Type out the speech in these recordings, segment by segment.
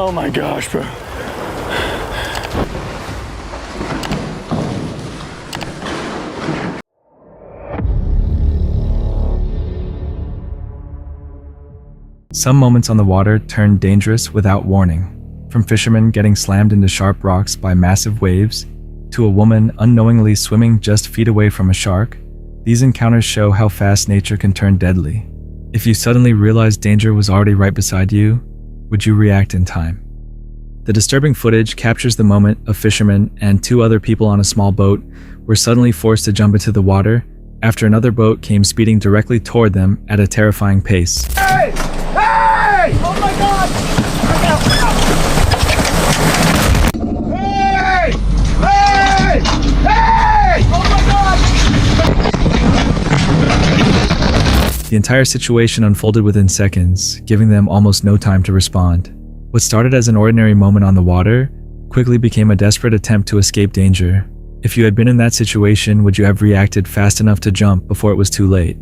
Oh my gosh, bro. Some moments on the water turned dangerous without warning. From fishermen getting slammed into sharp rocks by massive waves, to a woman unknowingly swimming just feet away from a shark, these encounters show how fast nature can turn deadly. If you suddenly realized danger was already right beside you, would you react in time? The disturbing footage captures the moment a fisherman and 2 other people on a small boat were suddenly forced to jump into the water after another boat came speeding directly toward them at a terrifying pace. Hey! Hey! Oh my God! Hey! Hey! Hey! Oh my God! The entire situation unfolded within seconds, giving them almost no time to respond. What started as an ordinary moment on the water quickly became a desperate attempt to escape danger. If you had been in that situation, would you have reacted fast enough to jump before it was too late?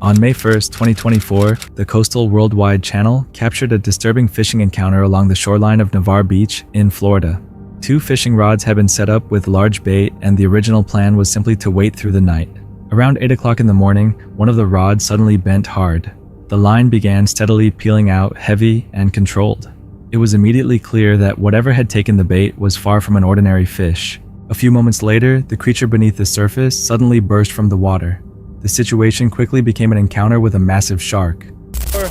On May 1st, 2024, the Coastal Worldwide Channel captured a disturbing fishing encounter along the shoreline of Navarre Beach in Florida. 2 fishing rods had been set up with large bait, and the original plan was simply to wait through the night. Around 8 o'clock in the morning, one of the rods suddenly bent hard. The line began steadily peeling out, heavy and controlled. It was immediately clear that whatever had taken the bait was far from an ordinary fish. A few moments later, the creature beneath the surface suddenly burst from the water. The situation quickly became an encounter with a massive shark. 4,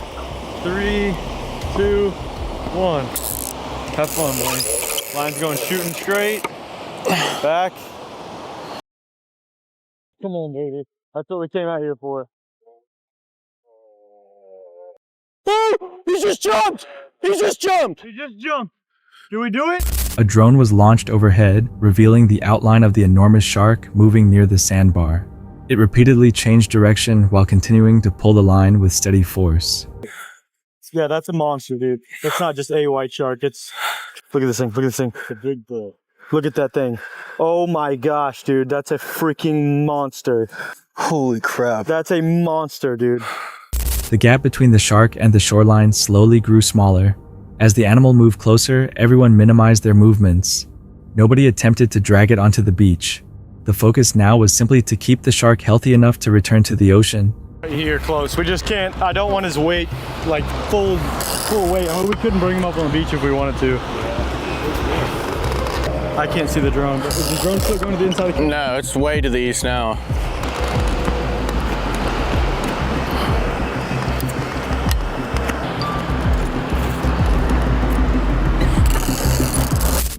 3, 2, 1. Have fun, boy. Line's going shooting straight. Back. Come on, baby. That's what we came out here for. Oh! He just jumped! He just jumped! He just jumped! Did we do it? A drone was launched overhead, revealing the outline of the enormous shark moving near the sandbar. It repeatedly changed direction while continuing to pull the line with steady force. Yeah, that's a monster, dude. That's not just a white shark. It's... Look at this thing. Look at this thing. It's a big bull. Look at that thing. Oh my gosh, dude. That's a freaking monster. Holy crap. That's a monster, dude. The gap between the shark and the shoreline slowly grew smaller. As the animal moved closer, everyone minimized their movements. Nobody attempted to drag it onto the beach. The focus now was simply to keep the shark healthy enough to return to the ocean. Right here, close. We just can't, I don't want his weight, like full weight. I mean, we couldn't bring him up on the beach if we wanted to. I can't see the drone. Is the drone still going to the inside of the... No, it's way to the east now.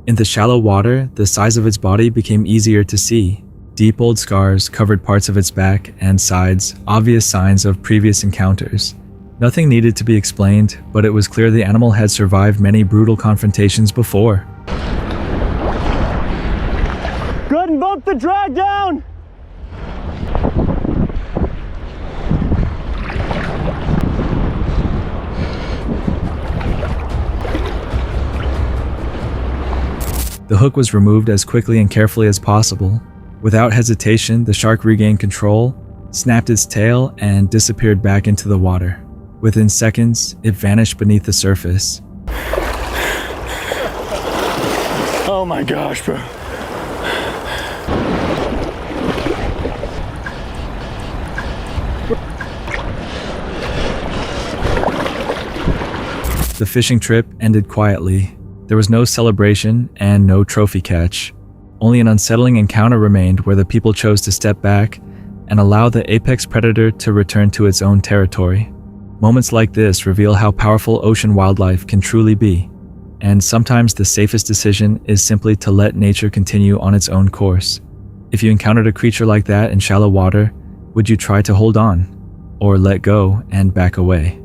In the shallow water, the size of its body became easier to see. Deep old scars covered parts of its back and sides, obvious signs of previous encounters. Nothing needed to be explained, but it was clear the animal had survived many brutal confrontations before. Go ahead and bump the drag down! The hook was removed as quickly and carefully as possible. Without hesitation, the shark regained control, snapped its tail, and disappeared back into the water. Within seconds, it vanished beneath the surface. Oh my gosh, bro. The fishing trip ended quietly. There was no celebration and no trophy catch. Only an unsettling encounter remained where the people chose to step back and allow the apex predator to return to its own territory. Moments like this reveal how powerful ocean wildlife can truly be, and sometimes the safest decision is simply to let nature continue on its own course. If you encountered a creature like that in shallow water, would you try to hold on, or let go and back away?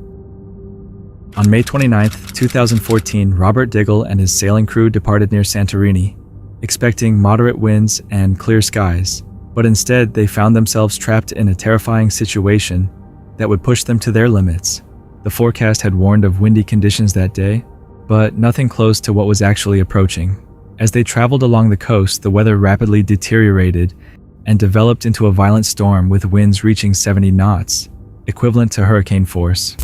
On May 29, 2014, Robert Diggle and his sailing crew departed near Santorini, expecting moderate winds and clear skies, but instead they found themselves trapped in a terrifying situation that would push them to their limits. The forecast had warned of windy conditions that day, but nothing close to what was actually approaching. As they traveled along the coast, the weather rapidly deteriorated and developed into a violent storm with winds reaching 70 knots, equivalent to hurricane force.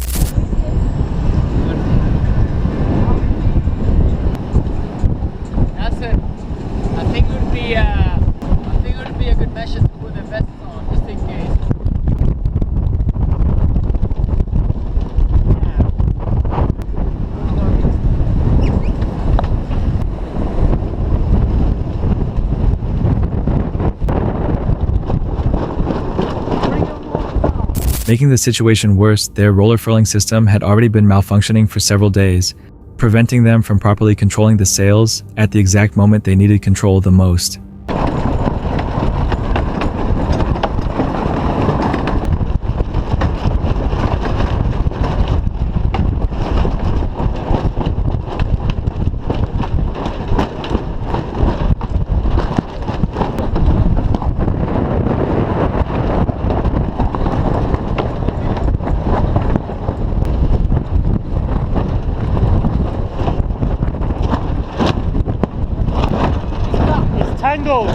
Making the situation worse, their roller furling system had already been malfunctioning for several days, preventing them from properly controlling the sails at the exact moment they needed control the most. Tangled.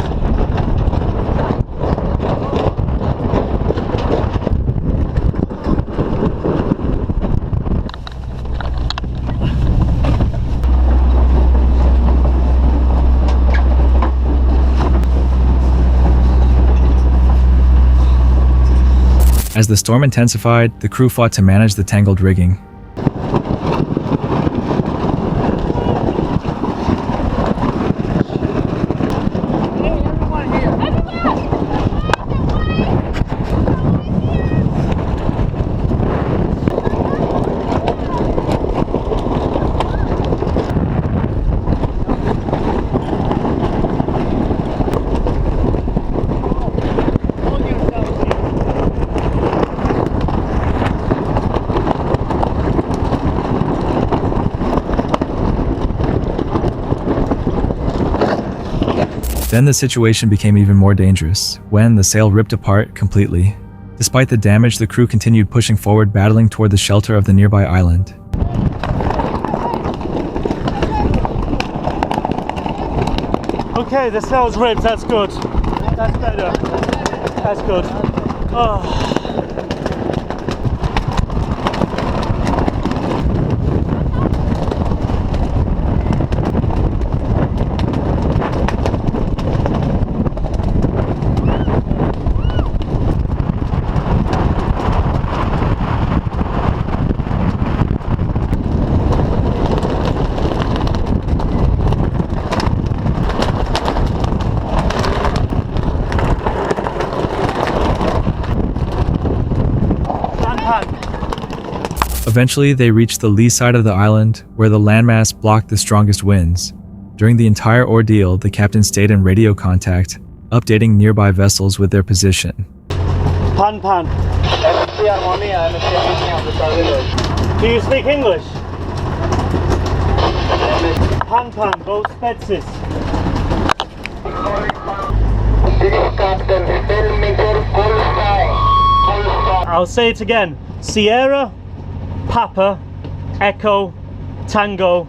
As the storm intensified, the crew fought to manage the tangled rigging. Then the situation became even more dangerous, when the sail ripped apart completely. Despite the damage, the crew continued pushing forward, battling toward the shelter of the nearby island. Okay, the sail's ripped, that's good. That's better. That's good. Oh. Eventually, they reached the lee side of the island, where the landmass blocked the strongest winds. During the entire ordeal, the captain stayed in radio contact, updating nearby vessels with their position. Pan. Do you speak English? Pan, both spetses. I'll say it again. Sierra, Papa, Echo, Tango.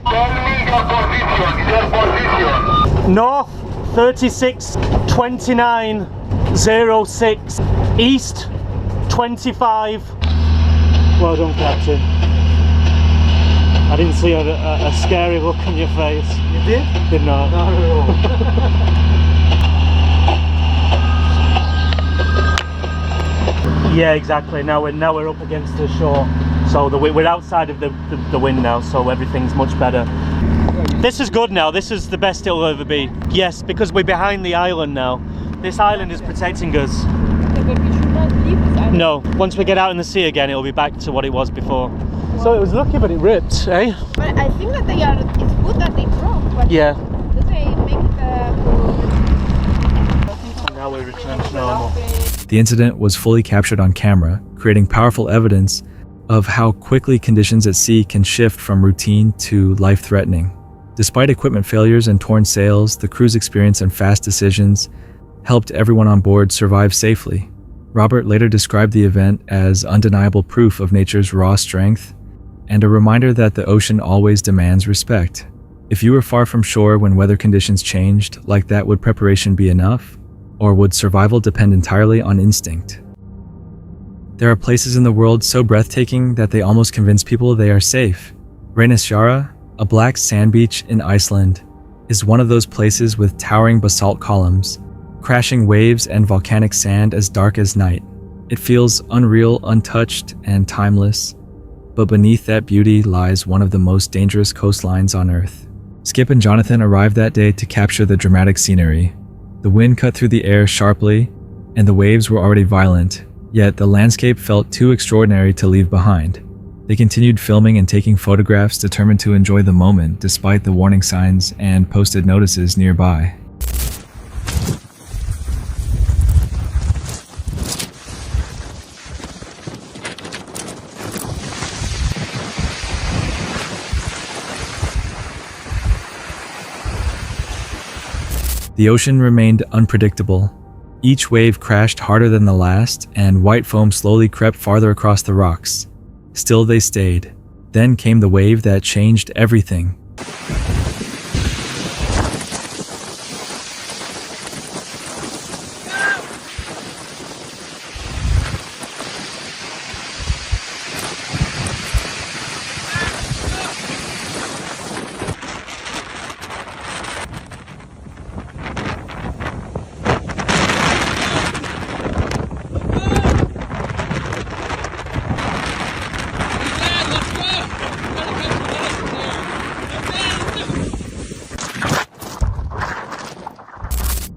North 36 29 06. East 25. Well done, Captain. I didn't see a scary look on your face. You did? Did not. Not at all. Yeah, exactly. Now we're up against the shore, so we're outside of the wind now, so everything's much better. This is good now. This is the best it'll ever be. Yes, because we're behind the island now. This island is protecting us. But we should not leave this island. No, once we get out in the sea again, it'll be back to what it was before. So it was lucky, but it ripped, eh? But I think that it's good that they broke. But Yeah. do they make Now we return to normal. The incident was fully captured on camera, creating powerful evidence of how quickly conditions at sea can shift from routine to life-threatening. Despite equipment failures and torn sails, the crew's experience and fast decisions helped everyone on board survive safely. Robert later described the event as undeniable proof of nature's raw strength and a reminder that the ocean always demands respect. If you were far from shore when weather conditions changed like that, would preparation be enough? Or would survival depend entirely on instinct? There are places in the world so breathtaking that they almost convince people they are safe. Reynisfjara, a black sand beach in Iceland, is one of those places with towering basalt columns, crashing waves and volcanic sand as dark as night. It feels unreal, untouched, and timeless, but beneath that beauty lies one of the most dangerous coastlines on Earth. Skip and Jonathan arrived that day to capture the dramatic scenery. The wind cut through the air sharply, and the waves were already violent, Yet the landscape felt too extraordinary to leave behind. They continued filming and taking photographs, determined to enjoy the moment despite the warning signs and posted notices nearby. The ocean remained unpredictable. Each wave crashed harder than the last, and white foam slowly crept farther across the rocks. Still they stayed. Then came the wave that changed everything.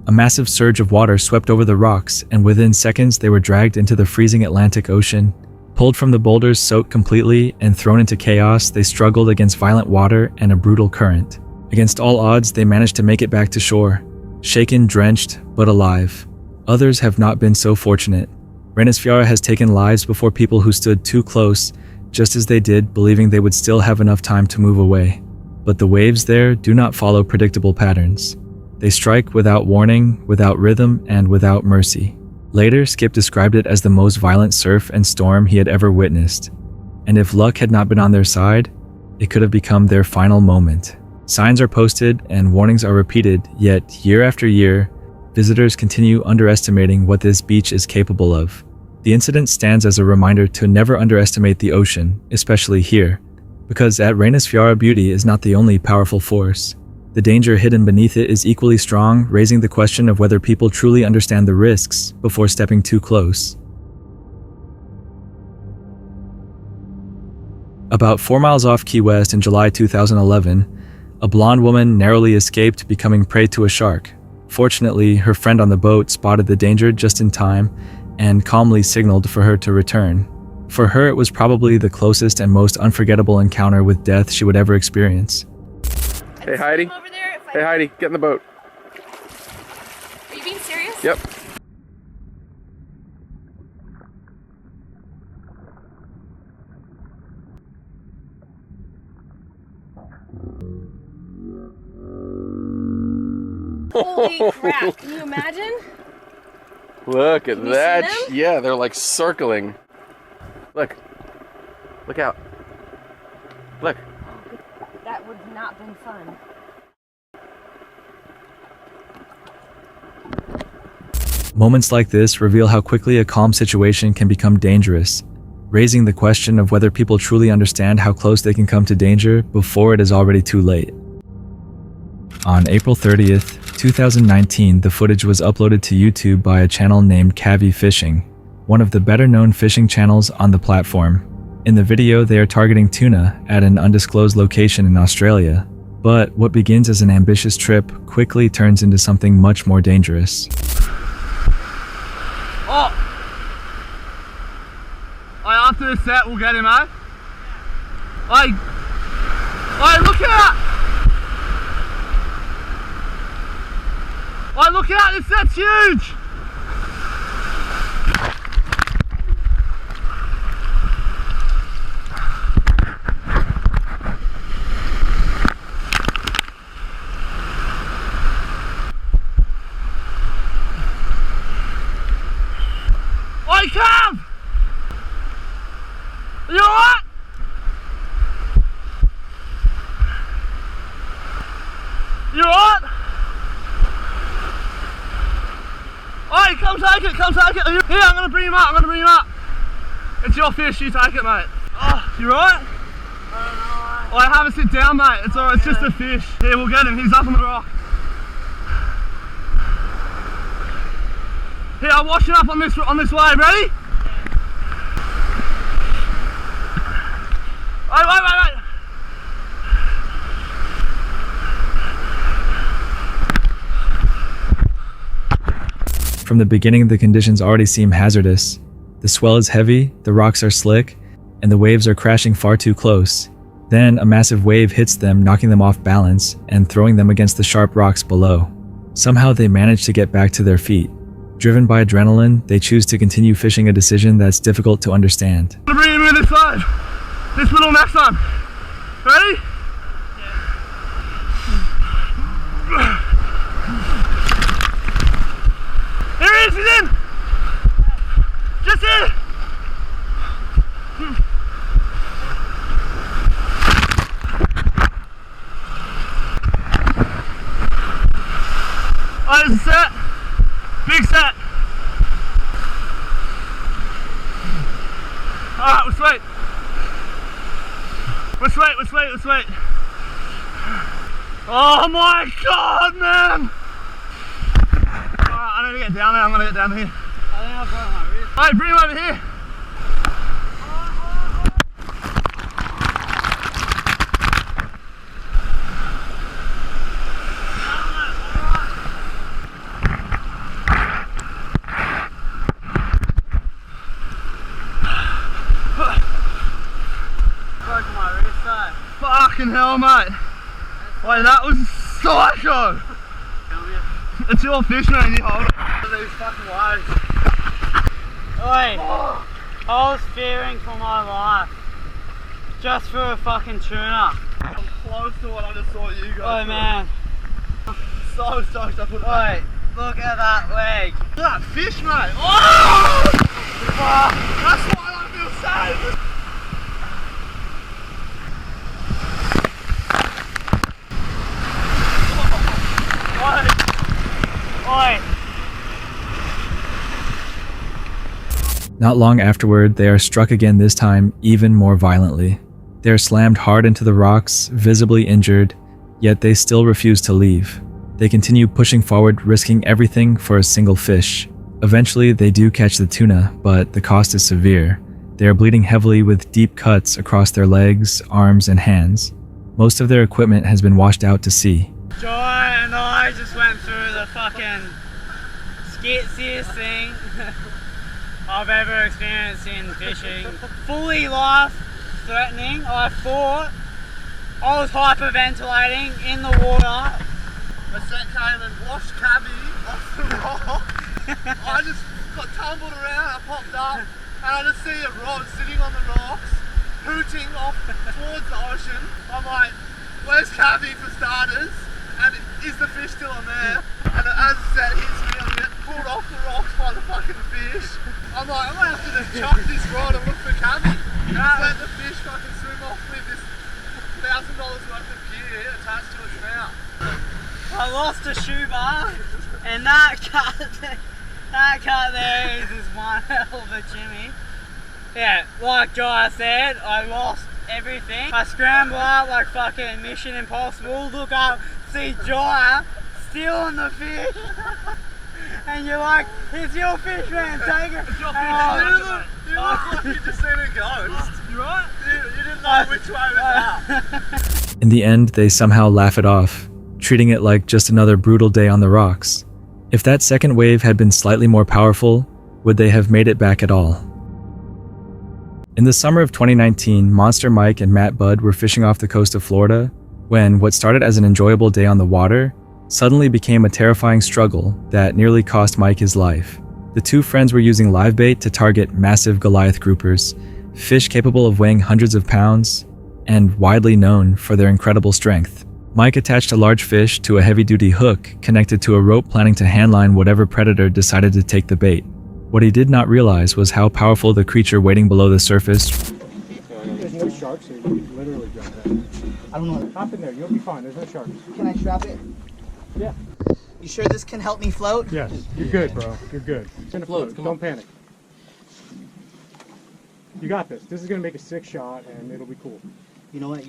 A massive surge of water swept over the rocks, and within seconds they were dragged into the freezing Atlantic Ocean. Pulled from the boulders soaked completely and thrown into chaos, they struggled against violent water and a brutal current. Against all odds, they managed to make it back to shore. Shaken, drenched, but alive. Others have not been so fortunate. Reynisfjara has taken lives before people who stood too close, just as they did, believing they would still have enough time to move away. But the waves there do not follow predictable patterns. They strike without warning, without rhythm, and without mercy. Later, Skip described it as the most violent surf and storm he had ever witnessed. And if luck had not been on their side, it could have become their final moment. Signs are posted and warnings are repeated, yet year after year, visitors continue underestimating what this beach is capable of. The incident stands as a reminder to never underestimate the ocean, especially here, because at Reynisfjara, beauty is not the only powerful force. The danger hidden beneath it is equally strong, raising the question of whether people truly understand the risks before stepping too close. About 4 miles off Key West in July 2011, a blonde woman narrowly escaped becoming prey to a shark. Fortunately, her friend on the boat spotted the danger just in time and calmly signaled for her to return. For her, it was probably the closest and most unforgettable encounter with death she would ever experience. Hey Heidi. Hey Heidi, get in the boat. Are you being serious? Yep. Holy crap, can you imagine? Look at Can you that. see them? Yeah, they're like circling. Look. Look out. Look. That would not been fun. Moments like this reveal how quickly a calm situation can become dangerous, raising the question of whether people truly understand how close they can come to danger before it is already too late. On April 30th, 2019, the footage was uploaded to YouTube by a channel named Cavi Fishing, one of the better-known fishing channels on the platform. In the video, they are targeting tuna at an undisclosed location in Australia, but what begins as an ambitious trip quickly turns into something much more dangerous. Oh! After this set, we'll get him, eh? Look out! Look out, this set's huge! Come! You alright? You alright? Alright, come take it, come take it. Here, I'm gonna bring him up, It's your fish, you take it, mate. Oh, you alright? I have a sit down, mate. It's alright, it's just a fish. Here, we'll get him, he's up on the rock. Here, I'm washing up on this wave, ready? Wait. From the beginning, the conditions already seem hazardous. The swell is heavy, the rocks are slick, and the waves are crashing far too close. Then a massive wave hits them, knocking them off balance and throwing them against the sharp rocks below. Somehow they manage to get back to their feet. Driven by adrenaline, they choose to continue fishing, a decision that's difficult to understand. I'm gonna bring him in this side. This little next one. Ready? Yeah. Here he is, he's in! Just here! Alright, this is set. Big set. Alright, we're sweet. We're sweet. Oh my god, man! Alright, I need to get down there. I'm gonna get down here. I think I've got my wrist. Alright, bring him over here. Broke my wrist though. Fucking hell, mate. Wait, that was psycho. It's your fish, man. You hold it. These fucking waves. Oi, I was fearing for my life. Just for a fucking tuna. I'm close to what I just saw you guys. Oh man. So stoked I put it. Oi, look at that leg. Look at that fish, mate. Oh! Fuck. That's why I feel safe. Oi. Not long afterward, they are struck again, this time even more violently. They are slammed hard into the rocks, visibly injured, yet they still refuse to leave. They continue pushing forward, risking everything for a single fish. Eventually, they do catch the tuna, but the cost is severe. They are bleeding heavily with deep cuts across their legs, arms, and hands. Most of their equipment has been washed out to sea. Joy and I just went through the fucking skitziest thing I've ever experienced in fishing. Fully life-threatening. I thought I was hyperventilating in the water. A set came and washed Cabby off the rock. I just got tumbled around, I popped up, and I just see a rod sitting on the rocks, hooting off towards the ocean. I'm like, where's Cabby for starters? And is the fish still on there? And as I said, it hits me, I get pulled off the rocks by the fucking fish. I'm like, I'm gonna have to just chuck this rod and look for Cabby. And I let the fish fucking swim off with this $1,000 worth of gear attached to its mouth. I lost a shoe bar, and that cut there is just one hell of a Jimmy. Yeah, like Jai said, I lost everything. I scramble out like fucking Mission Impossible, look up, see Jai still on the fish, and you're like, it's your fish, man, take it. It's your fish. You look like you just seen a ghost. You right? You didn't know which way was up. In the end, they somehow laugh it off, treating it like just another brutal day on the rocks. If that second wave had been slightly more powerful, would they have made it back at all? In the summer of 2019, Monster Mike and Matt Budd were fishing off the coast of Florida when what started as an enjoyable day on the water suddenly became a terrifying struggle that nearly cost Mike his life. The two friends were using live bait to target massive Goliath groupers, fish capable of weighing hundreds of pounds and widely known for their incredible strength. Mike attached a large fish to a heavy-duty hook connected to a rope, planning to handline whatever predator decided to take the bait. What he did not realize was how powerful the creature waiting below the surface. There's no sharks here. You can literally jump in. I don't know. Hop in there. You'll be fine. There's no sharks. Can I strap it? Yeah. You sure this can help me float? Yes. You're good, bro. You're good. It's gonna float. Don't panic. You got this. This is gonna make a 6 shot, and it'll be cool. You know what?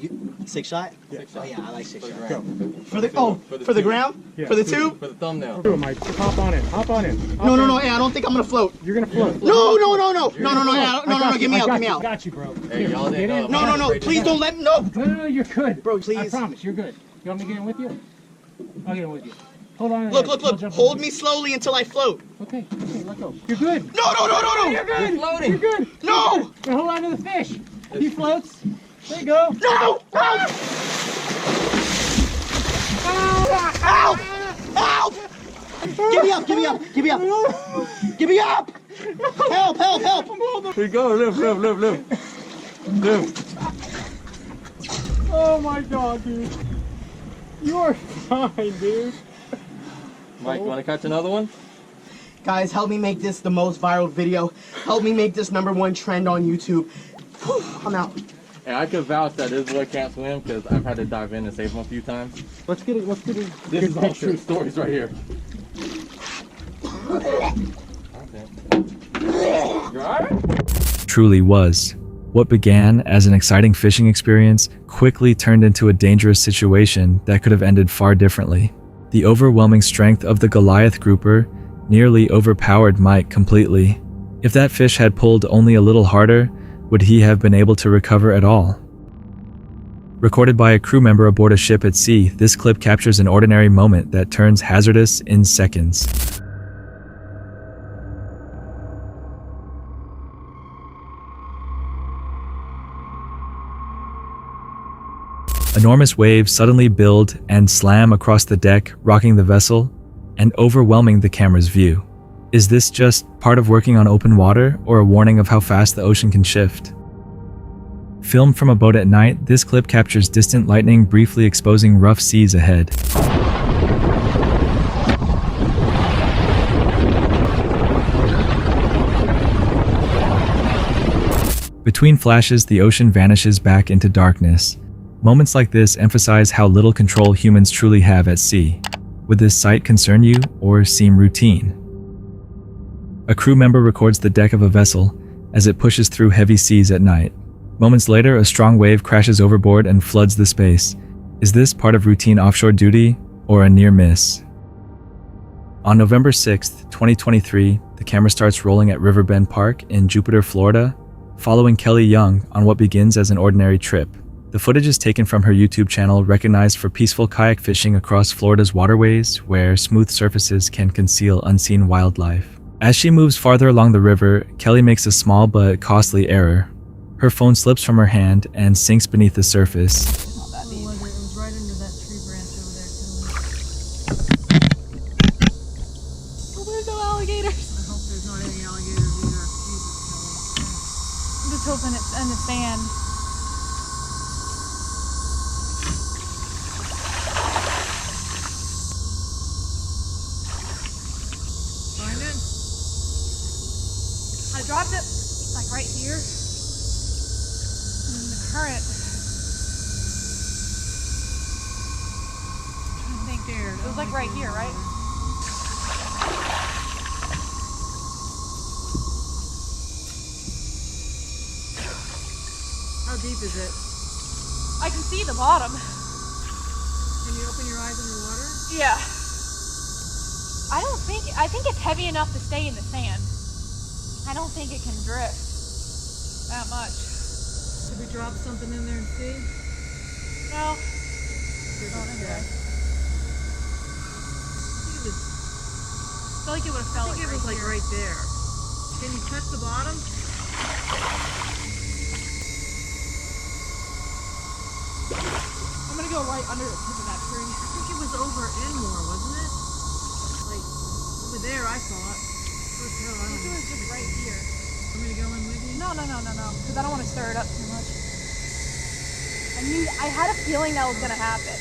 6 shot? Yeah. Oh yeah, I like 6 shot. Go. For the ground? Yeah. For the tube? For the thumbnail. Do it, Mike. Hop on in. Hop on in. Hop No, in. hey, I don't think I'm gonna float. You're gonna float. No, I get me out. got you, bro. Hey, Here, y'all get didn't in. know. No, please don't let me. No. No, you're good. Bro, I please. promise, you're good. You want me to get in with you? I'll get in with you. Hold on. Look, look, look. Hold me slowly until I float. Okay, let go. You're good. No, no, no, no, no. You're good. You're floating. You're good. No. Now hold on to the fish. He floats. There you go. No. Help. Help. Help. Give me up, give me up, give me up. Give me up. Help, help, help. Here you go. Live. Oh my god, dude. You are fine, dude. Mike, you want to catch another one? Guys, help me make this the most viral video. Help me make this #1 trend on YouTube. Whew, I'm out. Hey, I could vouch that this boy can't swim because I've had to dive in and save him a few times. Let's get it. This is all true stories right here. You alright? Truly was. What began as an exciting fishing experience quickly turned into a dangerous situation that could have ended far differently. The overwhelming strength of the Goliath grouper nearly overpowered Mike completely. If that fish had pulled only a little harder, would he have been able to recover at all? Recorded by a crew member aboard a ship at sea, this clip captures an ordinary moment that turns hazardous in seconds. Enormous waves suddenly build and slam across the deck, rocking the vessel and overwhelming the camera's view. Is this just part of working on open water, or a warning of how fast the ocean can shift? Filmed from a boat at night, this clip captures distant lightning briefly exposing rough seas ahead. Between flashes, the ocean vanishes back into darkness. Moments like this emphasize how little control humans truly have at sea. Would this sight concern you or seem routine? A crew member records the deck of a vessel as it pushes through heavy seas at night. Moments later, a strong wave crashes overboard and floods the space. Is this part of routine offshore duty or a near miss? On November 6th, 2023, the camera starts rolling at Riverbend Park in Jupiter, Florida, following Kelly Young on what begins as an ordinary trip. The footage is taken from her YouTube channel, recognized for peaceful kayak fishing across Florida's waterways, where smooth surfaces can conceal unseen wildlife. As she moves farther along the river, Kelly makes a small but costly error. Her phone slips from her hand and sinks beneath the surface. It was right under that tree branch over there, Kelly. Oh, there's no alligators. I hope there's not any alligators either. Jesus, Kelly. I'm just hoping it's in the sand. Find it? I dropped it like right here. And the current. I think there. It was like right here, right? How deep is it? I can see the bottom. Can you open your eyes underwater? Yeah. I think it's heavy enough to stay in the sand. I don't think it can drift that much. Should we drop something in there and see? No. Not anyway. I feel like it would have fell I think it was like right there. Can you touch the bottom? I'm gonna go right under the tip of that tree. I think it was over in more, wasn't it? Like over there, I thought. Who the hell, I I think don't it know. was just right here. Want me to go in with you? No, because I don't want to stir it up too much. I had a feeling that was gonna happen.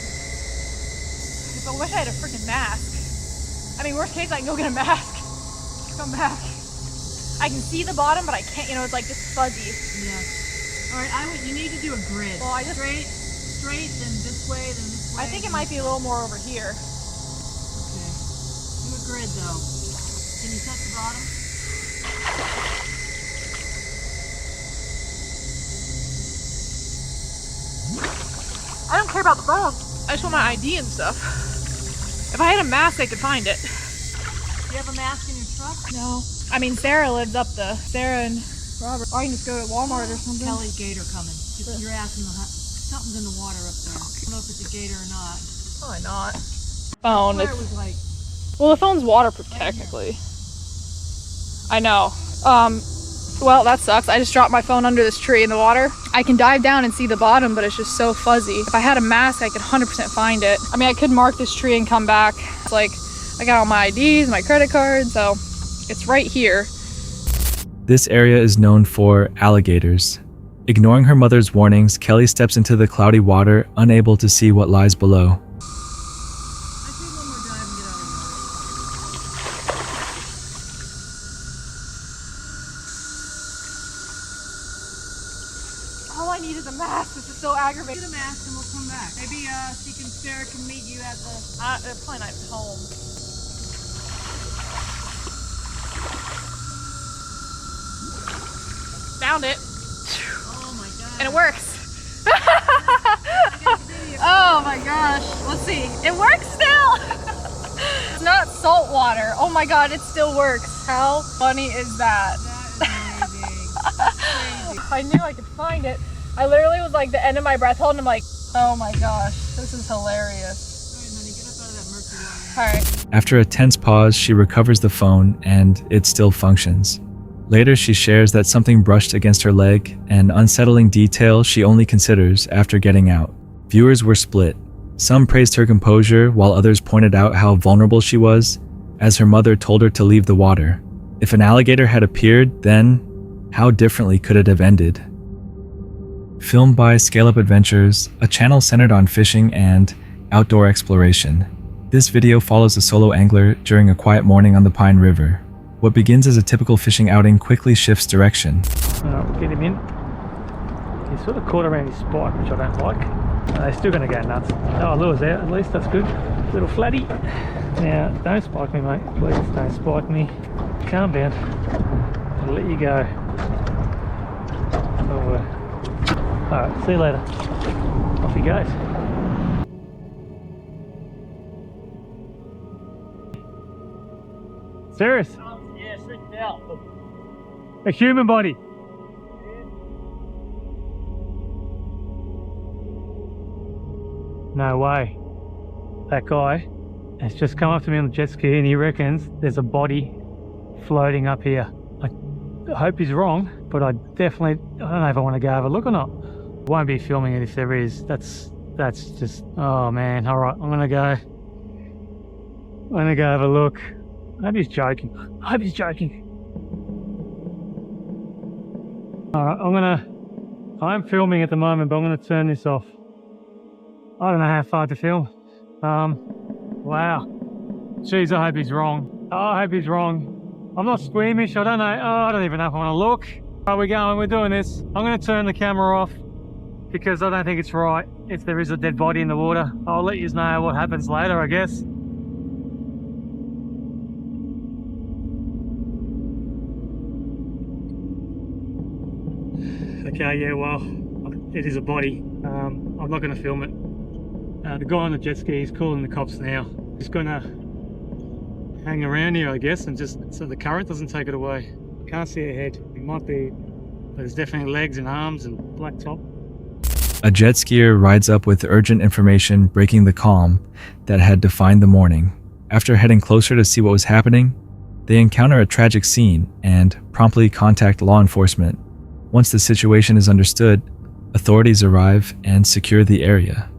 I wish I had a freaking mask. I mean, worst case, I can go get a mask. Come back. I can see the bottom, but I can't. You know, it's like just fuzzy. Yeah. All right, you need to do a grid. Well, I just straight, then this way, then this way. I think it might be a little more over here. Okay. Do a grid though. Can you touch the bottom? I don't care about the bottom. I just want my ID and stuff. If I had a mask, I could find it. Do you have a mask in your truck? No. I mean, Sarah lives up Sarah and Robert. Or I can just go to Walmart or something. Kelly's gator coming. You're asking something's in the water up there. I don't know if it's a gator or not. Probably not. phone. Well, the phone's waterproof technically. I know. Well, that sucks. I just dropped my phone under this tree in the water. I can dive down and see the bottom, but it's just so fuzzy. If I had a mask, I could 100% find it. I mean, I could mark this tree and come back. It's like, I got all my IDs, my credit card, so it's right here. This area is known for alligators. Ignoring her mother's warnings, Kelly steps into the cloudy water, unable to see what lies below. All I need is a mask. This is so aggravating. Get a mask and we'll come back. Maybe Sarah can meet you at the... probably not at home. Found it. Oh my god. And it works. Oh my gosh. Let's see. It works still. It's not salt water. Oh my god, it still works. How funny is that? That is amazing. I knew I could find it. I literally was like the end of my breath hold and I'm like, oh my gosh, this is hilarious. All right. After a tense pause, she recovers the phone and it still functions. Later, she shares that something brushed against her leg, an unsettling detail she only considers after getting out. Viewers were split. Some praised her composure, while others pointed out how vulnerable she was, as her mother told her to leave the water. If an alligator had appeared, then how differently could it have ended? Filmed by Scale Up Adventures, a channel centered on fishing and outdoor exploration. This video follows a solo angler during a quiet morning on the Pine River. What begins as a typical fishing outing quickly shifts direction. We'll get him in. He's sort of caught around his spike, which I don't like. They're still going to go nuts. Oh, lure's out at least, that's good. Little flatty. Now, don't spike me, mate. Please don't spike me. Calm down. I'll let you go. Alright, see you later. Off he goes. Serious? Yeah, sit down. A human body. No way. That guy has just come up to me on the jet ski and he reckons there's a body floating up here. I hope he's wrong, but I don't know if I want to go have a look or not. Won't be filming it if there is. That's just, oh man. All right, I'm gonna go have a look. I hope he's joking. All right, I'm filming at the moment, but I'm gonna turn this off. I don't know how far to film. Wow. Jeez, I hope he's wrong. I'm not squeamish, I don't know. I don't even know if I want to look. Are we going? We're doing this. I'm going to turn the camera off because I don't think it's right if there is a dead body in the water. I'll let you know what happens later, I guess. Okay, yeah, well, it is a body. I'm not going to film it. The guy on the jet ski is calling the cops now. He's going to hang around here, I guess, and just so the current doesn't take it away. Can't see a head. It might be, there's definitely legs and arms and black top. A jet skier rides up with urgent information breaking the calm that had defined the morning. After heading closer to see what was happening, they encounter a tragic scene and promptly contact law enforcement. Once the situation is understood, authorities arrive and secure the area.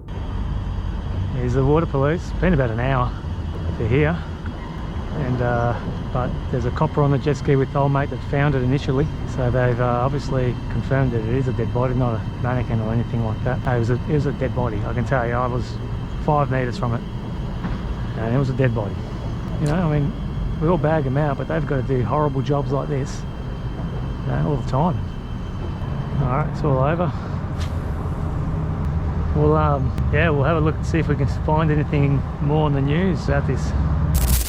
Here's the water police. It's been about an hour. They're here. And but there's a copper on the jet ski with the old mate that found it initially, so they've obviously confirmed that it is a dead body, not a mannequin or anything like that. It was a dead body, I can tell you. I was 5 meters from it and it was a dead body. You know, I mean, we all bag them out, but they've got to do horrible jobs like this, you know, all the time. All right, it's all over. We'll have a look and see if we can find anything more in the news about this.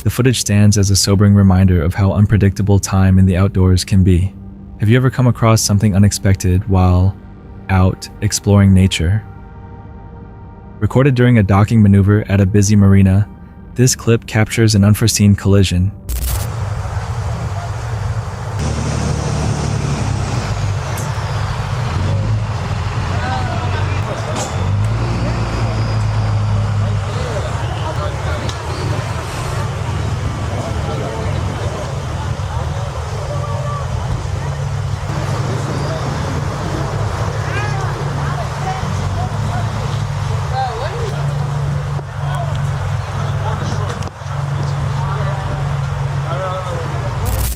The footage stands as a sobering reminder of how unpredictable time in the outdoors can be. Have you ever come across something unexpected while out exploring nature? Recorded during a docking maneuver at a busy marina, this clip captures an unforeseen collision.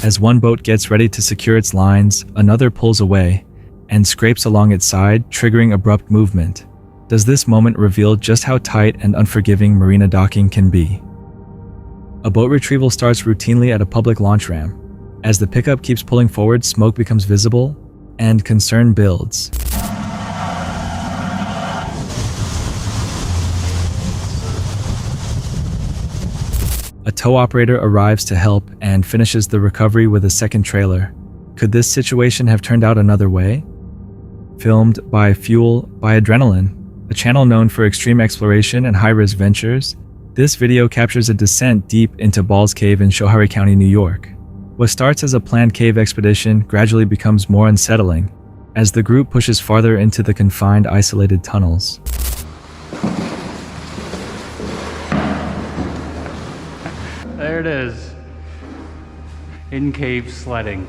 As one boat gets ready to secure its lines, another pulls away and scrapes along its side, triggering abrupt movement. Does this moment reveal just how tight and unforgiving marina docking can be? A boat retrieval starts routinely at a public launch ramp. As the pickup keeps pulling forward, smoke becomes visible, and concern builds. A tow operator arrives to help and finishes the recovery with a second trailer. Could this situation have turned out another way? Filmed by Fuel by Adrenaline, a channel known for extreme exploration and high-risk ventures, this video captures a descent deep into Balls Cave in Schoharie County, New York. What starts as a planned cave expedition gradually becomes more unsettling as the group pushes farther into the confined, isolated tunnels. There it is. In-cave sledding.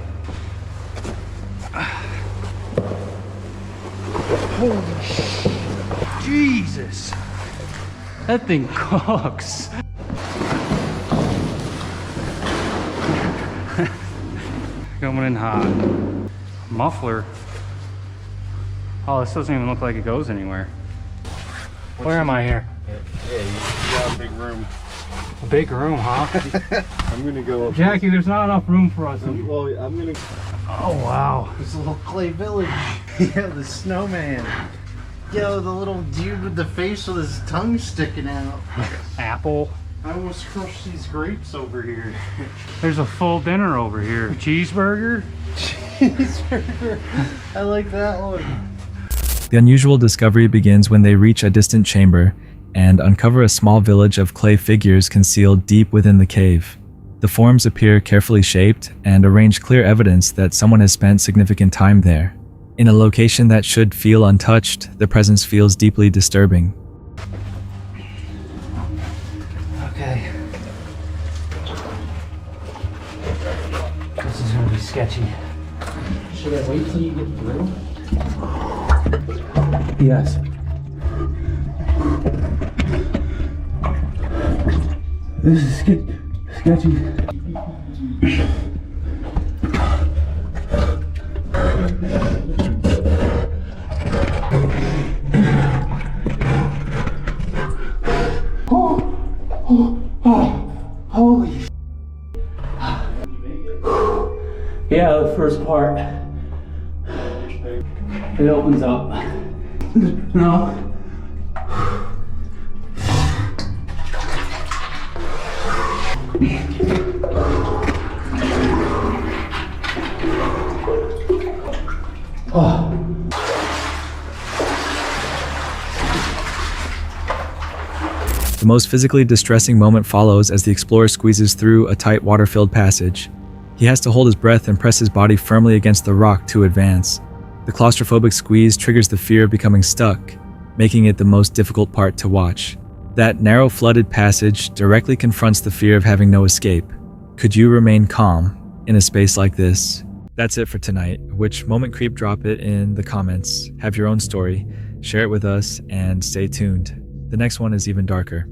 Holy shit. Jesus. That thing cooks. Coming in hot. Muffler. Oh, this doesn't even look like it goes anywhere. Where am I here? Yeah, you got a big room. A big room, huh? I'm gonna go up. Jackie, there's not enough room for us. Well, I'm gonna. Oh, wow. This little clay village. Yeah, the snowman. Yo, the little dude with the face with his tongue sticking out. Apple. I almost crushed these grapes over here. There's a full dinner over here. Cheeseburger. Cheeseburger. I like that one. The unusual discovery begins when they reach a distant chamber and uncover a small village of clay figures concealed deep within the cave. The forms appear carefully shaped and arrange clear evidence that someone has spent significant time there. In a location that should feel untouched, the presence feels deeply disturbing. Okay. This is gonna be sketchy. Should I wait till you get through? Yes. This is sketchy. Holy sh**. Yeah, the first part. It opens up. No. Oh. The most physically distressing moment follows as the explorer squeezes through a tight water-filled passage. He has to hold his breath and press his body firmly against the rock to advance. The claustrophobic squeeze triggers the fear of becoming stuck, making it the most difficult part to watch. That narrow, flooded passage directly confronts the fear of having no escape. Could you remain calm in a space like this? That's it for tonight. Which moment creep? Drop it in the comments. Have your own story, share it with us, and stay tuned. The next one is even darker.